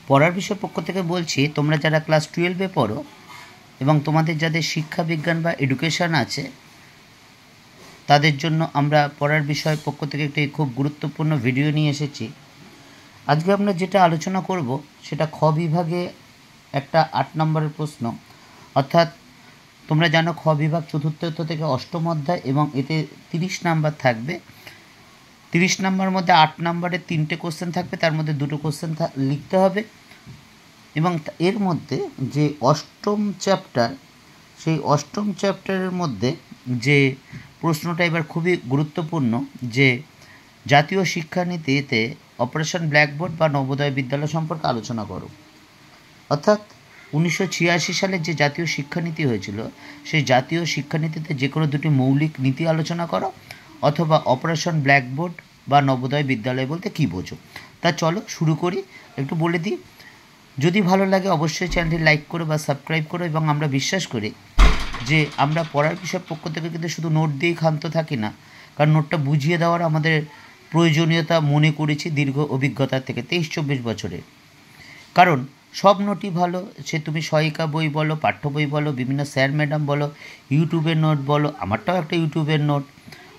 পড়ার বিষয় পক্ষ থেকে বলছি, তোমরা যারা ক্লাস 12-এ পড়ো এবং তোমাদের যাদের শিক্ষা বিজ্ঞান বা এডুকেশান আছে, তাদের জন্য আমরা পড়ার বিষয় পক্ষ থেকে একটি খুব গুরুত্বপূর্ণ ভিডিও নিয়ে এসেছি। আজকে আমরা যেটা আলোচনা করব সেটা খ বিভাগে একটা 8 নম্বরের প্রশ্ন। অর্থাৎ তোমরা জানো খ বিভাগ চতুর্থ থেকে অষ্টম অধ্যায় এবং এতে 30 নাম্বার থাকবে। 30 নাম্বার মধ্যে 8 নাম্বারের 3টে কোশ্চেন থাকবে, তার মধ্যে 2টো কোশ্চেন লিখতে হবে। এবং এর মধ্যে যে অষ্টম চ্যাপ্টার, সেই অষ্টম চ্যাপ্টারের মধ্যে যে প্রশ্নটা এবার খুবই গুরুত্বপূর্ণ, যে জাতীয় শিক্ষানীতিতে অপারেশন ব্ল্যাকবোর্ড বা নবোদয় বিদ্যালয় সম্পর্কে আলোচনা করো। অর্থাৎ 1986 সালে যে জাতীয় শিক্ষানীতি হয়েছিল, সেই জাতীয় শিক্ষানীতিতে যে কোনো দুটি মৌলিক নীতি আলোচনা করো, অথবা অপারেশন ব্ল্যাকবোর্ড বা নবোদয় বিদ্যালয় বলতে কী বোঝো। তা চলো শুরু করি। একটু বলে দিই, যদি ভালো লাগে অবশ্যই চ্যানেলটি লাইক করো বা সাবস্ক্রাইব করো। এবং আমরা বিশ্বাস করি যে আমরা পড়ার বিষয়ের পক্ষ থেকে কিন্তু শুধু নোট দিয়েই ক্ষান্ত থাকি না, কারণ নোটটা বুঝিয়ে দেওয়ার আমাদের প্রয়োজনীয়তা মনে করেছি দীর্ঘ অভিজ্ঞতা থেকে 23-24 বছরের। কারণ সব নোটই ভালো, সে তুমি সহায়িকা বই বলো, পাঠ্য বই বলো, বিভিন্ন স্যার ম্যাডাম বলো, ইউটিউবের নোট বলো, আমারটাও একটা ইউটিউবের নোট,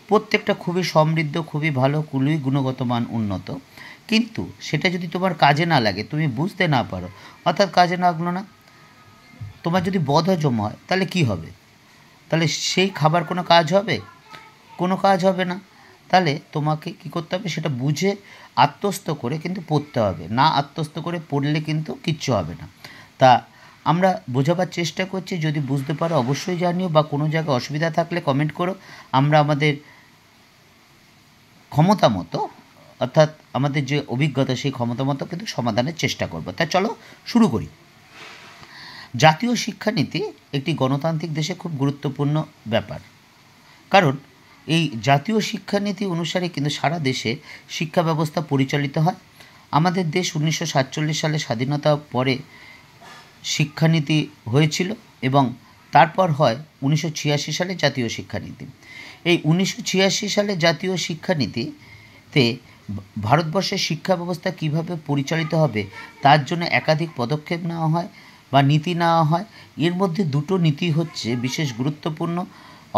প্রত্যেকটা খুবই সমৃদ্ধ, খুবই ভালো, খুবই গুণগত মান উন্নত। কিন্তু সেটা যদি তোমার কাজে না লাগে, তুমি বুঝতে না পারো, অর্থাৎ কাজে লাগলো না, তোমার যদি বদহজম হয়, তাহলে কি হবে? তাহলে সেই খাবার কোনো কাজ হবে? কোনো কাজ হবে না। তাহলে তোমাকে কি করতে হবে, সেটা বুঝে আত্মস্থ করে কিন্তু পড়তে হবে। না আত্মস্থ করে পড়লে কিন্তু কিচ্ছু হবে না। তা আমরা বোঝাবার চেষ্টা করছি, যদি বুঝতে পারো অবশ্যই জানিও, বা কোনো জায়গায় অসুবিধা থাকলে কমেন্ট করো। আমরা আমাদের ক্ষমতা মতো, অর্থাৎ আমাদের যে অভিজ্ঞতা, সেই ক্ষমতা মতো কিন্তু সমাধানের চেষ্টা করব। তা চলো শুরু করি। জাতীয় শিক্ষানীতি একটি গণতান্ত্রিক দেশে খুব গুরুত্বপূর্ণ ব্যাপার, কারণ এই জাতীয় শিক্ষানীতি অনুসারে কিন্তু সারা দেশে শিক্ষা ব্যবস্থা পরিচালিত হয়। আমাদের দেশ 1947 সালে স্বাধীনতা পরে শিক্ষানীতি হয়েছিল এবং তারপর হয় 1986 সালে জাতীয় শিক্ষানীতি। এই 1986 সালে জাতীয় শিক্ষানীতিতে ভারতবর্ষের শিক্ষা ব্যবস্থা কীভাবে পরিচালিত হবে তার জন্য একাধিক পদক্ষেপ নেওয়া হয় বা নীতি নেওয়া হয়। এর মধ্যে দুটো নীতি হচ্ছে বিশেষ গুরুত্বপূর্ণ,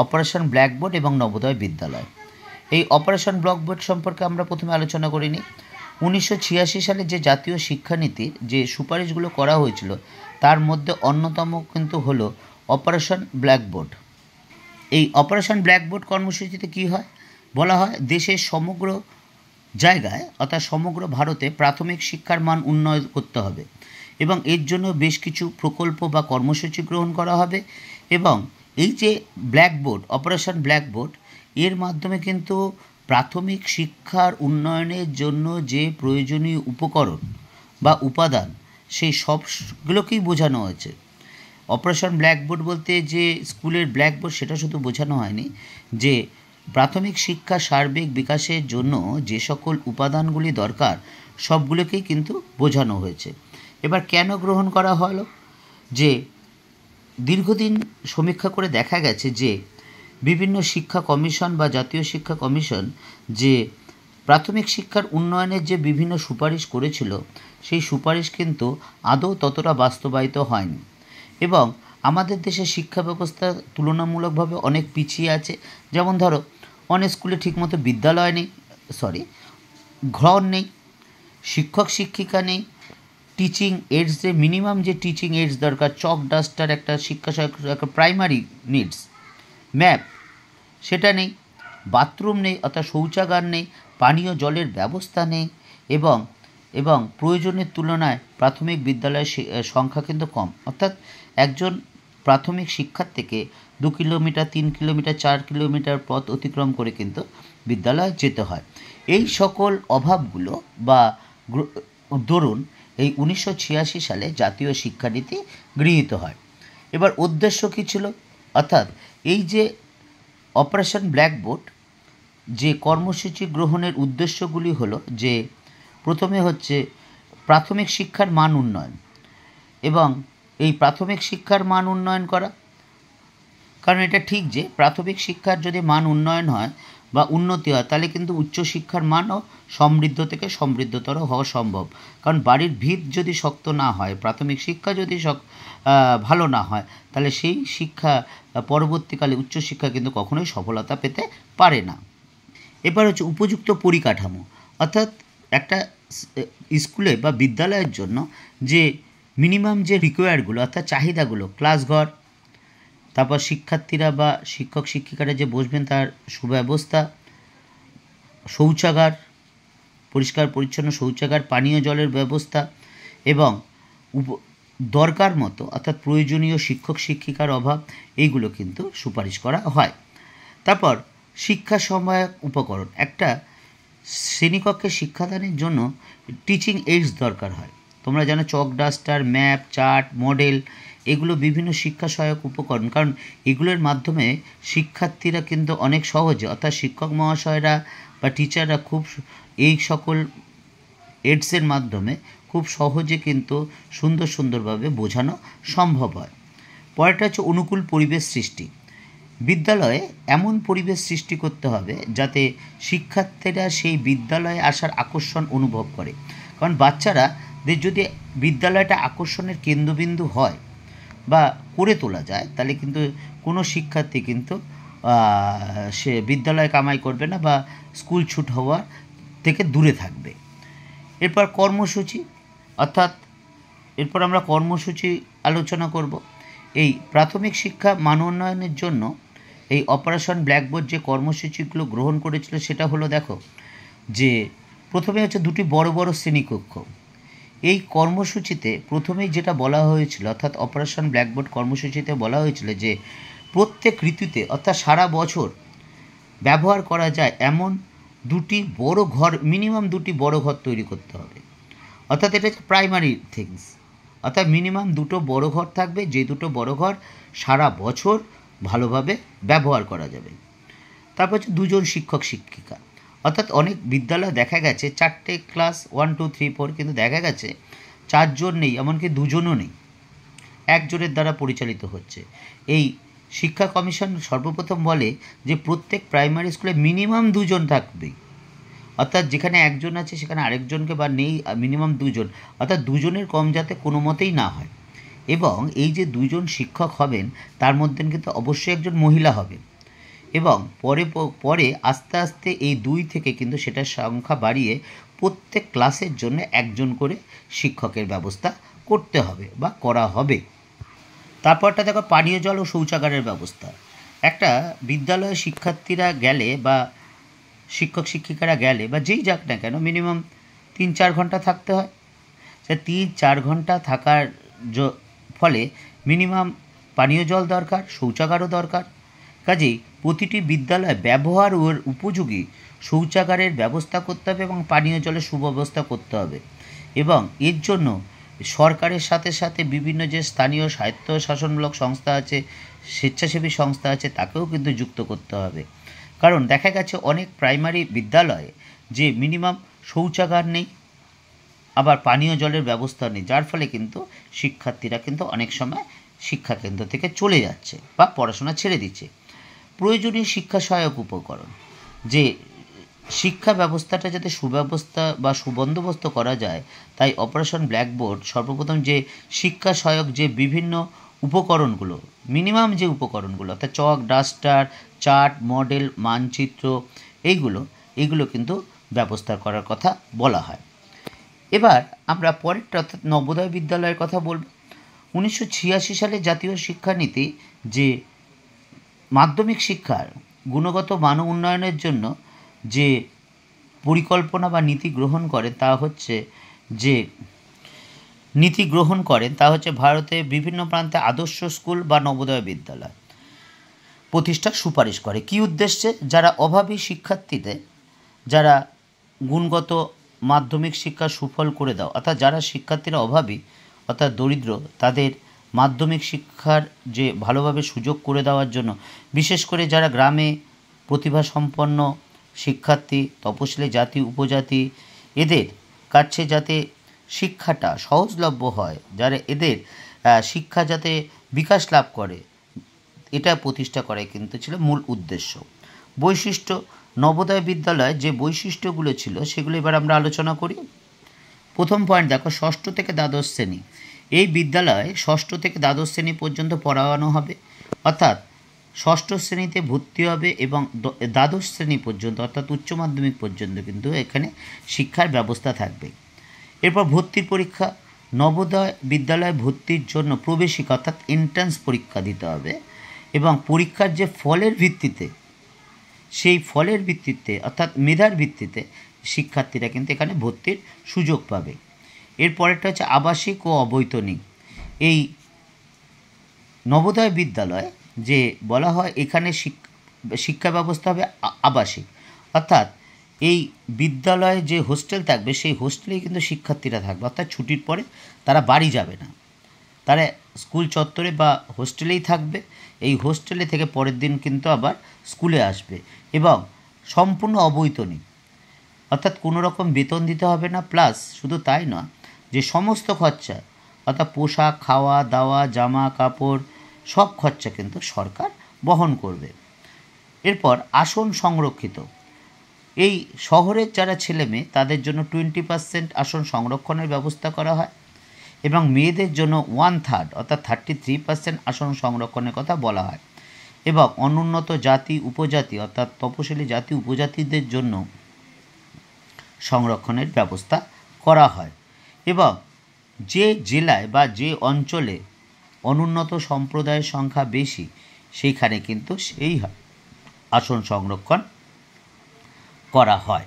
অপারেশন ব্ল্যাকবোর্ড এবং নবোদয় বিদ্যালয়। এই অপারেশন ব্ল্যাকবোর্ড সম্পর্কে আমরা প্রথমে আলোচনা করে নিই। 1986 সালে যে জাতীয় শিক্ষানীতির যে সুপারিশগুলো করা হয়েছিল, তার মধ্যে অন্যতম কিন্তু হলো অপারেশন ব্ল্যাকবোর্ড। এই অপারেশন ব্ল্যাকবোর্ড কর্মসূচিতে কী হয়, বলা হয় দেশের সমগ্র জায়গায়, অর্থাৎ সমগ্র ভারতে প্রাথমিক শিক্ষার মান উন্নয়ন করতে হবে এবং এর জন্য বেশ কিছু প্রকল্প বা কর্মসূচি গ্রহণ করা হবে। এবং এই যে ব্ল্যাকবোর্ড, অপারেশন ব্ল্যাকবোর্ড, এর মাধ্যমে কিন্তু প্রাথমিক শিক্ষার উন্নয়নের জন্য যে প্রয়োজনীয় উপকরণ বা উপাদান, সেই সবগুলোকেই বোঝানো হয়েছে। অপারেশন ব্ল্যাকবোর্ড বলতে যে স্কুলের ব্ল্যাকবোর্ড, সেটা শুধু বোঝানো হয়নি, যে প্রাথমিক শিক্ষা সার্বিক বিকাশের জন্য যে সকল উপাদানগুলি দরকার, সবগুলোকেই কিন্তু বোঝানো হয়েছে। এবার কেন গ্রহণ করা হলো, যে দীর্ঘদিন সমীক্ষা করে দেখা গেছে যে বিভিন্ন শিক্ষা কমিশন বা জাতীয় শিক্ষা কমিশন যে প্রাথমিক শিক্ষার উন্নয়নের যে বিভিন্ন সুপারিশ করেছিল, সেই সুপারিশ কিন্তু আদৌ ততটা বাস্তবায়িত হয়নি। এবং আমাদের দেশের শিক্ষা ব্যবস্থা তুলনামূলকভাবে অনেক পিছিয়ে আছে। যেমন ধরো, অনেক স্কুলে ঠিকমতো বিদ্যালয় নেই, ঘর নেই, শিক্ষক শিক্ষিকা নেই, টিচিং এইডস, যে মিনিমাম যে টিচিং এইডস দরকার, চক ডাস্টার, একটা শিক্ষা একটা প্রাইমারি নিডস, ম্যাপ, সেটা নেই, বাথরুম নেই, অর্থাৎ শৌচাগার নেই, পানীয় জলের ব্যবস্থা নেই, এবং প্রয়োজনের তুলনায় প্রাথমিক বিদ্যালয়ের সংখ্যা কিন্তু কম। অর্থাৎ একজন প্রাথমিক শিক্ষার থেকে 2 কিলোমিটার, 3 কিলোমিটার, 4 কিলোমিটার পথ অতিক্রম করে কিন্তু বিদ্যালয়ে যেতে হয়। এই সকল অভাবগুলো বা দরুন এই 1986 সালে জাতীয় শিক্ষানীতি গৃহীত হয়। এবার উদ্দেশ্য কী ছিল, অর্থাৎ এই যে অপারেশন ব্ল্যাকবোর্ড, যে কর্মসূচি গ্রহণের উদ্দেশ্যগুলি হলো যে প্রথমে হচ্ছে প্রাথমিক শিক্ষার মান উন্নয়ন, এবং এই প্রাথমিক শিক্ষার মান উন্নয়ন করা, কারণ এটা ঠিক যে প্রাথমিক শিক্ষার যদি মান উন্নয়ন হয়, বা উন্নতি হয়, তাহলে কিন্তু উচ্চশিক্ষার মানও সমৃদ্ধ থেকে সমৃদ্ধতর হওয়া সম্ভব। কারণ বাড়ির ভিত যদি শক্ত না হয়, প্রাথমিক শিক্ষা যদি ভালো না হয়, তাহলে সেই শিক্ষা পরবর্তীকালে উচ্চশিক্ষা কিন্তু কখনোই সফলতা পেতে পারে না। এবার হচ্ছে উপযুক্ত পরিকাঠামো, অর্থাৎ একটা স্কুলে বা বিদ্যালয়ের জন্য যে মিনিমাম যে রিকোয়ারগুলো অর্থাৎ চাহিদাগুলো, ক্লাসঘর, তারপর শিক্ষার্থীরা বা শিক্ষক শিক্ষিকারা যে বসবেন তার সুব্যবস্থা, শৌচাগার, পরিষ্কার পরিচ্ছন্ন শৌচাগার, পানীয় জলের ব্যবস্থা এবং দরকার মতো অর্থাৎ প্রয়োজনীয় শিক্ষক শিক্ষিকার অভাব, এইগুলো কিন্তু সুপারিশ করা হয়। তারপর শিক্ষা সহায়ক উপকরণ, একটা শ্রেণীকক্ষে শিক্ষাদানের জন্য টিচিং এইডস দরকার হয়। তোমরা জানো চক, ডাস্টার, ম্যাপ, চার্ট, মডেল, এগুলো বিভিন্ন শিক্ষা সহায়ক উপকরণ। কারণ এগুলোর মাধ্যমে শিক্ষার্থীরা কিন্তু অনেক সহজে অর্থাৎ শিক্ষক মহাশয়রা বা টিচাররা খুব এই সকল এইডসের মাধ্যমে খুব সহজে কিন্তু সুন্দরভাবে বোঝানো সম্ভব হয়। পরেরটা হচ্ছে অনুকূল পরিবেশ সৃষ্টি। বিদ্যালয়ে এমন পরিবেশ সৃষ্টি করতে হবে যাতে শিক্ষার্থীরা সেই বিদ্যালয়ে আসার আকর্ষণ অনুভব করে। কারণ বাচ্চারাদের যদি বিদ্যালয়টা আকর্ষণের কেন্দ্রবিন্দু হয় বা করে তোলা যায়, তাহলে কিন্তু কোনো শিক্ষার্থী কিন্তু সে বিদ্যালয় কামাই করবে না বা স্কুল ছুট হওয়া থেকে দূরে থাকবে। এরপর কর্মসূচি, অর্থাৎ এরপর আমরা কর্মসূচি আলোচনা করব। এই প্রাথমিক শিক্ষা মান উন্নয়নের জন্য এই অপারেশন ব্ল্যাকবোর্ড যে কর্মসূচিগুলো গ্রহণ করেছিল সেটা হলো, দেখো যে প্রথমে হচ্ছে দুটি বড় বড় শ্রেণীকক্ষ। এই কর্মসূচিতে প্রথমেই যেটা বলা হয়েছিল অর্থাৎ অপারেশন ব্ল্যাকবোর্ড কর্মসূচিতে বলা হয়েছিল যে প্রত্যেক ঋতুতে অর্থাৎ সারা বছর ব্যবহার করা যায় এমন দুটি বড় ঘর, মিনিমাম দুটি বড় ঘর তৈরি করতে হবে। অর্থাৎ এটা হচ্ছে প্রাইমারি থিংস, অর্থাৎ মিনিমাম দুটো বড় ঘর থাকবে, যে দুটো বড় ঘর সারা বছর ভালোভাবে ব্যবহার করা যাবে। তারপর হচ্ছে দুজন শিক্ষক শিক্ষিকা, অর্থাৎ অনেক বিদ্যালয়ে দেখা গেছে 4টে ক্লাস 1, 2, 3, 4, কিন্তু দেখা গেছে 4 জন নেই, এমনকি 2 জনও নেই, একজনের দ্বারা পরিচালিত হচ্ছে। এই শিক্ষা কমিশন সর্বপ্রথম বলে যে প্রত্যেক প্রাইমারি স্কুলে মিনিমাম 2 জন থাকবেই, অর্থাৎ যেখানে একজন আছে সেখানে আরেকজনকে বা নেই, মিনিমাম 2 জন, অর্থাৎ 2 জনের কম যাতে কোনো মতেই না হয়। এবং এই যে 2 জন শিক্ষক হবেন তার মধ্যে কিন্তু অবশ্যই একজন মহিলা হবেন এবং পরে আস্তে আস্তে এই 2 থেকে কিন্তু সেটার সংখ্যা বাড়িয়ে প্রত্যেক ক্লাসের জন্য একজন করে শিক্ষকের ব্যবস্থা করতে হবে বা করা হবে। তারপরটা দেখো পানীয় জল ও শৌচাগারের ব্যবস্থা। একটা বিদ্যালয়ে শিক্ষার্থীরা গেলে বা শিক্ষক শিক্ষিকারা গেলে বা যেই যাক না কেন মিনিমাম 3-4 ঘন্টা থাকতে হয়। সে 3-4 ঘন্টা থাকার ফলে মিনিমাম পানীয় জল দরকার, শৌচাগারও দরকার। কাজেই প্রতিটি বিদ্যালয়ে ব্যবহার ও উপযোগী শৌচাগারের ব্যবস্থা করতে হবে এবং পানীয় জলের সুব্যবস্থা করতে হবে। এবং এর জন্য সরকারের সাথে সাথে বিভিন্ন যে স্থানীয় স্বায়ত্তশাসনমূলক সংস্থা আছে, স্বেচ্ছাসেবী সংস্থা আছে, তাকেও কিন্তু যুক্ত করতে হবে। কারণ দেখা গেছে অনেক প্রাইমারি বিদ্যালয়ে যে মিনিমাম শৌচাগার নেই, আবার পানীয় জলের ব্যবস্থা নেই, যার ফলে কিন্তু শিক্ষার্থীরা কিন্তু অনেক সময় শিক্ষাকেন্দ্র থেকে চলে যাচ্ছে বা পড়াশোনা ছেড়ে দিচ্ছে। প্রয়োজনীয় শিক্ষা সহায়ক উপকরণ, যে শিক্ষা ব্যবস্থাটা যাতে সুব্যবস্থা বা সুবন্দোবস্ত করা যায়, তাই অপারেশন ব্ল্যাকবোর্ড সর্বপ্রথম যে শিক্ষা সহায়ক যে বিভিন্ন উপকরণগুলো, মিনিমাম যে উপকরণগুলো অর্থাৎ চক, ডাস্টার, চার্ট, মডেল, মানচিত্র, এইগুলো কিন্তু ব্যবস্থা করার কথা বলা হয়। এবার আমরা পরেরটা অর্থাৎ নবোদয় বিদ্যালয়ের কথা বলব। 1986 সালে জাতীয় শিক্ষানীতি যে মাধ্যমিক শিক্ষার গুণগত মান উন্নয়নের জন্য যে পরিকল্পনা বা নীতি গ্রহণ করেন তা হচ্ছে ভারতে বিভিন্ন প্রান্তে আদর্শ স্কুল বা নবোদয় বিদ্যালয় প্রতিষ্ঠার সুপারিশ করে। কী উদ্দেশ্যে? যারা অভাবী শিক্ষার্থীদের, যারা গুণগত মাধ্যমিক শিক্ষা সুফল করে দাও, অর্থাৎ যারা শিক্ষার্থীরা অভাবী অর্থাৎ দরিদ্র, তাদের মাধ্যমিক শিক্ষার যে ভালোভাবে সুযোগ করে দেওয়ার জন্য, বিশেষ করে যারা গ্রামে প্রতিভাসম্পন্ন শিক্ষার্থী, তপশিলি জাতি উপজাতি, এদের কাছে যাতে শিক্ষাটা সহজলভ্য হয়, যারা এদের শিক্ষা যাতে বিকাশ লাভ করে, এটা প্রতিষ্ঠা করাই কিন্তু ছিল মূল উদ্দেশ্য। বৈশিষ্ট্য, নবোদয় বিদ্যালয়ে যে বৈশিষ্ট্যগুলো ছিল সেগুলো এবার আমরা আলোচনা করি। প্রথম পয়েন্ট দেখো, ষষ্ঠ থেকে দ্বাদশ শ্রেণী। এই বিদ্যালয়ে ষষ্ঠ থেকে দ্বাদশ শ্রেণী পর্যন্ত পড়ানো হবে, অর্থাৎ ষষ্ঠ শ্রেণীতে ভর্তি হবে এবং দ্বাদশ শ্রেণী পর্যন্ত অর্থাৎ উচ্চ মাধ্যমিক পর্যন্ত কিন্তু এখানে শিক্ষার ব্যবস্থা থাকবে। এরপর ভর্তির পরীক্ষা, নবোদয় বিদ্যালয়ে ভর্তির জন্য প্রবেশিকা অর্থাৎ এন্ট্রান্স পরীক্ষা দিতে হবে এবং পরীক্ষার যে ফলের ভিত্তিতে, সেই ফলের ভিত্তিতে অর্থাৎ মেধার ভিত্তিতে শিক্ষার্থীরা কিন্তু এখানে ভর্তির সুযোগ পাবে। এরপরেরটা হচ্ছে আবাসিক ও অবৈতনিক। এই নবোদয় বিদ্যালয় যে বলা হয় এখানে শিক্ষা ব্যবস্থা হবে আবাসিক, অর্থাৎ এই বিদ্যালয়ে যে হোস্টেল থাকবে সেই হোস্টেলেই কিন্তু শিক্ষার্থীরা থাকবে, অর্থাৎ ছুটির পরে তারা বাড়ি যাবে না, তারা স্কুল চত্বরে বা হোস্টেলেই থাকবে। এই হোস্টেলে থেকে পরের দিন কিন্তু আবার স্কুলে আসবে এবং সম্পূর্ণ অবৈতনিক, অর্থাৎ কোনো রকম বেতন দিতে হবে না। প্লাস শুধু তাই নয়, যে সমস্ত খরচা অর্থাৎ পোশাক, খাওয়া দাওয়া, জামা কাপড় সব খরচা কিন্তু সরকার বহন করবে। এরপর আসন সংরক্ষিত। এই শহরের যারা ছেলে মেয়ে তাদের জন্য 20% আসন সংরক্ষণের ব্যবস্থা করা হয় এবং মেয়েদের জন্য 1/3 অর্থাৎ 33% আসন সংরক্ষণের কথা বলা হয় এবং অনুন্নত জাতি উপজাতি অর্থাৎ তপশিলি জাতি উপজাতিদের জন্য সংরক্ষণের ব্যবস্থা করা হয় এবং যে জেলায় বা যে অঞ্চলে অনুন্নত সম্প্রদায়ের সংখ্যা বেশি সেইখানে কিন্তু সেই আসন সংরক্ষণ করা হয়।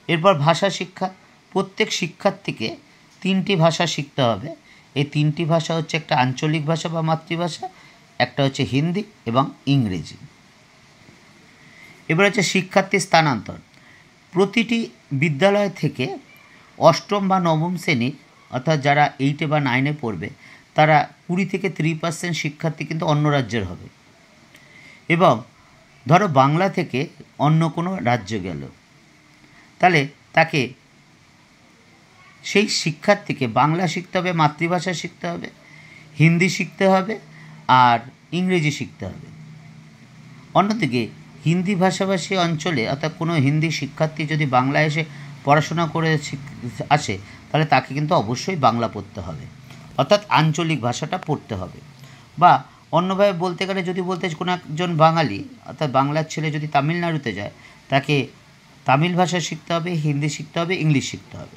এরপর ভাষা শিক্ষা, প্রত্যেক শিক্ষার্থীকে 3টি ভাষা শিখতে হবে। এই 3টি ভাষা হচ্ছে একটা আঞ্চলিক ভাষা বা মাতৃভাষা, একটা হচ্ছে হিন্দি এবং ইংরেজি। এবার হচ্ছে শিক্ষার্থী স্থানান্তর। প্রতিটি বিদ্যালয় থেকে অষ্টম বা নবম শ্রেণীর অর্থাৎ যারা 8 বা 9 পড়বে তারা 20 থেকে 30% শিক্ষার্থী কিন্তু অন্য রাজ্যের হবে এবং ধরো বাংলা থেকে অন্য কোনো রাজ্য গেল, তাহলে তাকে সেই শিক্ষার্থীকে বাংলা শিখতে হবে, মাতৃভাষা শিখতে হবে, হিন্দি শিখতে হবে আর ইংরেজি শিখতে হবে। অন্যদিকে হিন্দি ভাষাভাষী অঞ্চলে অর্থাৎ কোনো হিন্দি শিক্ষার্থী যদি বাংলায় এসে পড়াশোনা করে আসে তাহলে তাকে কিন্তু অবশ্যই বাংলা পড়তে হবে, অর্থাৎ আঞ্চলিক ভাষাটা পড়তে হবে। বা অন্যভাবে বলতে গেলে যদি বলতে কোনো একজন বাঙালি অর্থাৎ বাংলার ছেলে যদি তামিলনাড়ুতে যায় তাকে তামিল ভাষা শিখতে হবে, হিন্দি শিখতে হবে, ইংলিশ শিখতে হবে।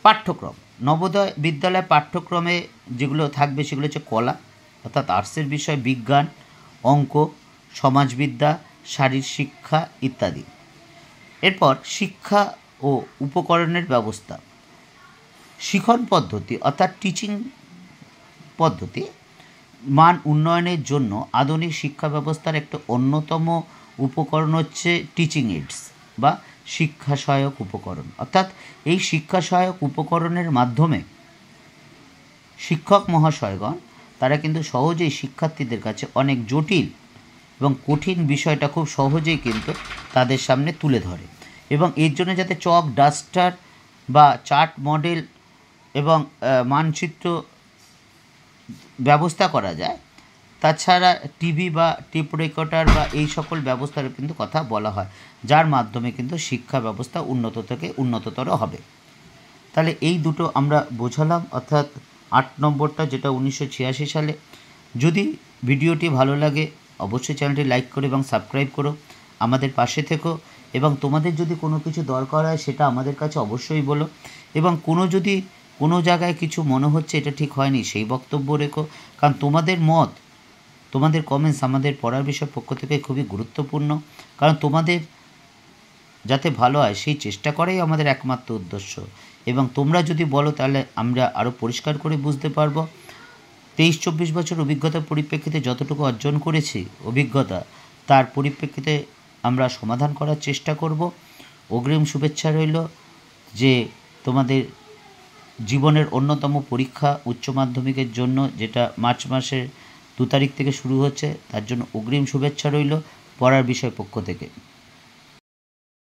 পাঠ্যক্রম, নবোদয় বিদ্যালয় পাঠ্যক্রমে যেগুলো থাকবে সেগুলো হচ্ছে কলা অর্থাৎ আর্টসের বিষয়, বিজ্ঞান, অঙ্ক, সমাজবিদ্যা, শারীর শিক্ষা ইত্যাদি। এরপর শিক্ষা ও উপকরণের ব্যবস্থা, শিখন পদ্ধতি অর্থাৎ টিচিং পদ্ধতি মান উন্নয়নের জন্য আধুনিক শিক্ষা ব্যবস্থার একটা অন্যতম উপকরণ হচ্ছে টিচিং এইডস বা শিক্ষা সহায়ক উপকরণ। অর্থাৎ এই শিক্ষা সহায়ক উপকরণের মাধ্যমে শিক্ষক মহাশয়গণ তারা কিন্তু সহজেই শিক্ষার্থীদের কাছে অনেক জটিল এবং কঠিন বিষয়টা খুব সহজেই কিন্তু তাদের সামনে তুলে ধরে এবং এর জন্য যাতে চক, ডাস্টার বা চার্ট মডেল এবং মানচিত্র ব্যবস্থা করা যায়, তাছাড়া টিভি বা টেপ রেকর্ডার বা এই সকল ব্যবস্থার কিন্তু কথা বলা হয়, যার মাধ্যমে কিন্তু শিক্ষা ব্যবস্থা উন্নত থেকে উন্নততর হবে। তাহলে এই দুটো আমরা বোঝালাম, অর্থাৎ 8 নম্বরটা যেটা 1986 সালে। যদি ভিডিওটি ভালো লাগে অবশ্যই চ্যানেলটি লাইক করো এবং সাবস্ক্রাইব করো, আমাদের পাশে থেকো এবং তোমাদের যদি কোনো কিছু দরকার হয় সেটা আমাদের কাছে অবশ্যই বলো এবং যদি কোনো জায়গায় কিছু মনে হচ্ছে এটা ঠিক হয়নি সেই বক্তব্য রেখো, কারণ তোমাদের মত, তোমাদের কমেন্টস আমাদের পড়ার বিষয়ের পক্ষ থেকে খুবই গুরুত্বপূর্ণ, কারণ তোমাদের যাতে ভালো হয় সেই চেষ্টা করাই আমাদের একমাত্র উদ্দেশ্য এবং তোমরা যদি বলো তাহলে আমরা আরও পরিষ্কার করে বুঝতে পারবো। 23-24 বছর অভিজ্ঞতার পরিপ্রেক্ষিতে যতটুকু অর্জন করেছি অভিজ্ঞতা, তার পরিপ্রেক্ষিতে আমরা সমাধান করার চেষ্টা করব। অগ্রিম শুভেচ্ছা রইল যে তোমাদের জীবনের অন্যতম পরীক্ষা উচ্চ মাধ্যমিকের জন্য, যেটা মার্চ মাসের 2 তারিখ থেকে শুরু হচ্ছে, তার জন্য অগ্রিম শুভেচ্ছা রইল পড়ার বিষয় পক্ষ থেকে।